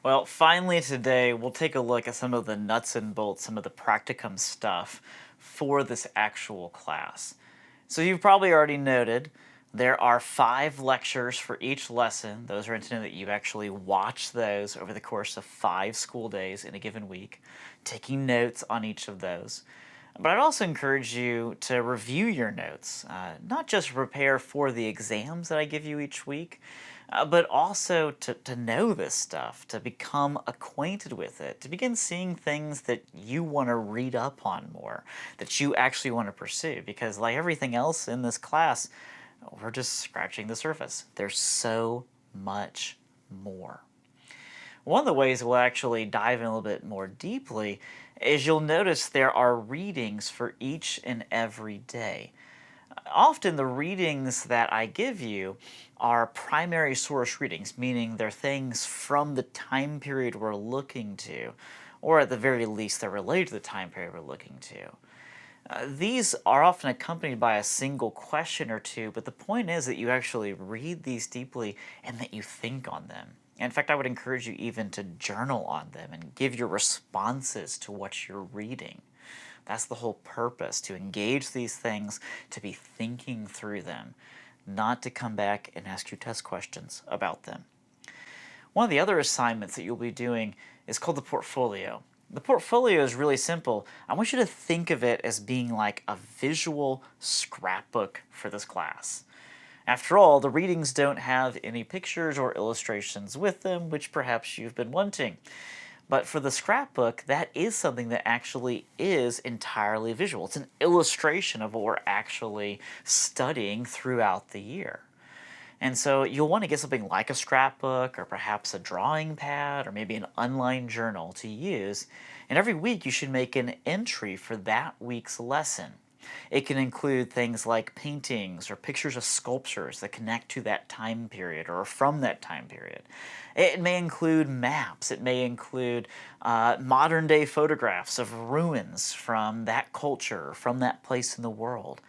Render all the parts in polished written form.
Well, finally today, we'll take a look at some of the nuts and bolts, some of the practicum stuff for this actual class. So you've probably already noted there are 5 lectures for each lesson. Those are intended that you actually watch those over the course of 5 school days in a given week, taking notes on each of those. But I'd also encourage you to review your notes, not just prepare for the exams that I give you each week, but also to know this stuff, to become acquainted with it, to begin seeing things that you want to read up on more, that you actually want to pursue. Because, like everything else in this class, we're just scratching the surface. There's so much more. One of the ways we'll actually dive in a little bit more deeply is you'll notice there are readings for each and every day. Often the readings that I give you are primary source readings, meaning they're things from the time period we're looking to, or at the very least they're related to the time period we're looking to. These are often accompanied by a single question or two, but the point is that you actually read these deeply and that you think on them. In fact, I would encourage you even to journal on them and give your responses to what you're reading. That's the whole purpose, to engage these things, to be thinking through them, not to come back and ask you test questions about them. One of the other assignments that you'll be doing is called the portfolio. The portfolio is really simple. I want you to think of it as being like a visual scrapbook for this class. After all, the readings don't have any pictures or illustrations with them, which perhaps you've been wanting. But for the scrapbook, that is something that actually is entirely visual. It's an illustration of what we're actually studying throughout the year. And so you'll want to get something like a scrapbook or perhaps a drawing pad or maybe an online journal to use. And every week you should make an entry for that week's lesson. It can include things like paintings or pictures of sculptures that connect to that time period or from that time period. It may include maps. It may include modern day photographs of ruins from that culture, from that place in the world.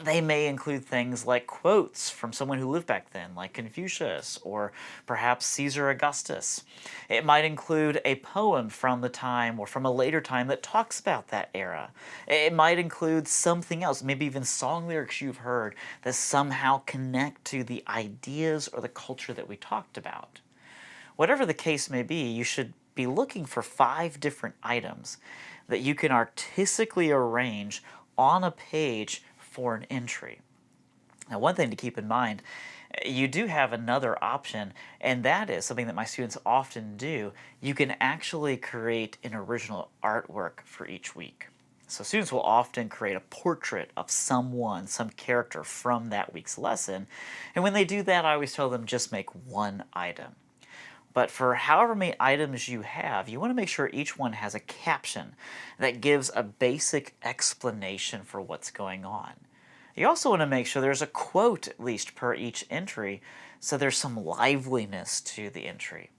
They may include things like quotes from someone who lived back then, like Confucius or perhaps Caesar Augustus. It might include a poem from the time or from a later time that talks about that era. It might include something else, maybe even song lyrics you've heard that somehow connect to the ideas or the culture that we talked about. Whatever the case may be, you should be looking for 5 different items that you can artistically arrange on a page for an entry. Now, one thing to keep in mind, you do have another option, and that is something that my students often do. You can actually create an original artwork for each week. So students will often create a portrait of someone, some character from that week's lesson. And when they do that, I always tell them just make one item. But for however many items you have, you want to make sure each one has a caption that gives a basic explanation for what's going on. You also want to make sure there's a quote at least per each entry, so there's some liveliness to the entry.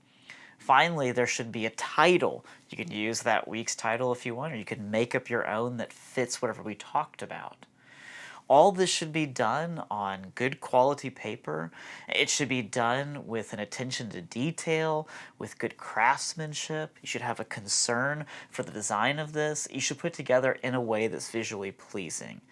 Finally, there should be a title. You can use that week's title if you want, or you can make up your own that fits whatever we talked about. All this should be done on good quality paper. It should be done with an attention to detail, with good craftsmanship. You should have a concern for the design of this. You should put together in a way that's visually pleasing.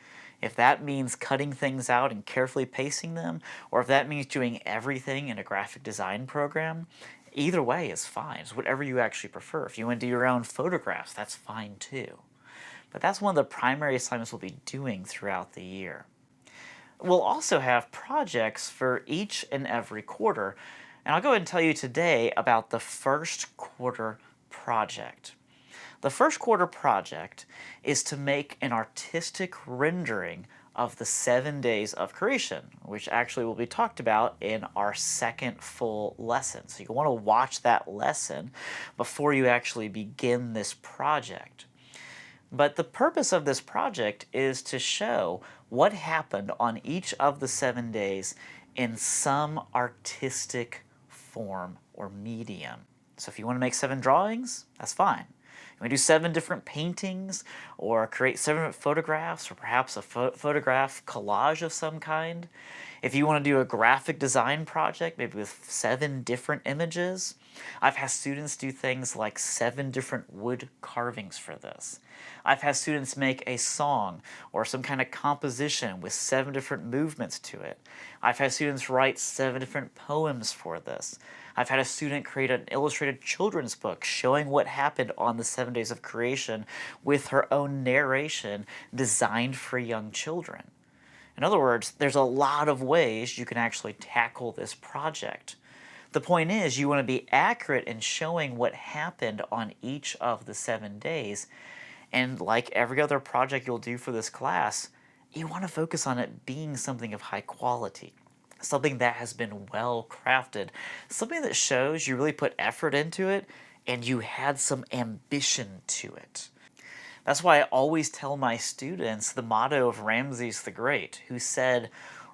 If that means cutting things out and carefully pasting them, or if that means doing everything in a graphic design program, either way is fine. It's whatever you actually prefer. If you want to do your own photographs, that's fine too. But that's one of the primary assignments we'll be doing throughout the year. We'll also have projects for each and every quarter, and I'll go ahead and tell you today about the first quarter project. The first quarter project is to make an artistic rendering of the 7 days of creation, which actually will be talked about in our second full lesson. So you'll want to watch that lesson before you actually begin this project. But the purpose of this project is to show what happened on each of the 7 days in some artistic form or medium. So if you want to make 7 drawings, that's fine. You want to do 7 different paintings, or create 7 different photographs, or perhaps a photograph collage of some kind. If you want to do a graphic design project, maybe with 7 different images. I've had students do things like 7 different wood carvings for this. I've had students make a song or some kind of composition with 7 different movements to it. I've had students write 7 different poems for this. I've had a student create an illustrated children's book showing what happened on the 7 days of creation with her own narration designed for young children. In other words, there's a lot of ways you can actually tackle this project. The point is, you want to be accurate in showing what happened on each of the 7 days. And like every other project you'll do for this class, you want to focus on it being something of high quality, something that has been well crafted, something that shows you really put effort into it and you had some ambition to it. That's why I always tell my students the motto of Ramses the Great, who said,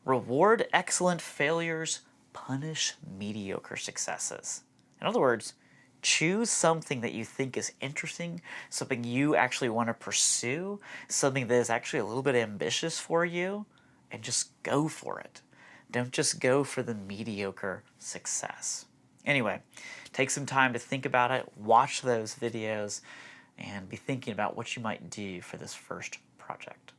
"Reward excellent failures, punish mediocre successes." In other words, choose something that you think is interesting, something you actually want to pursue, something that is actually a little bit ambitious for you, and just go for it. Don't just go for the mediocre success. Anyway, take some time to think about it, watch those videos, and be thinking about what you might do for this first project.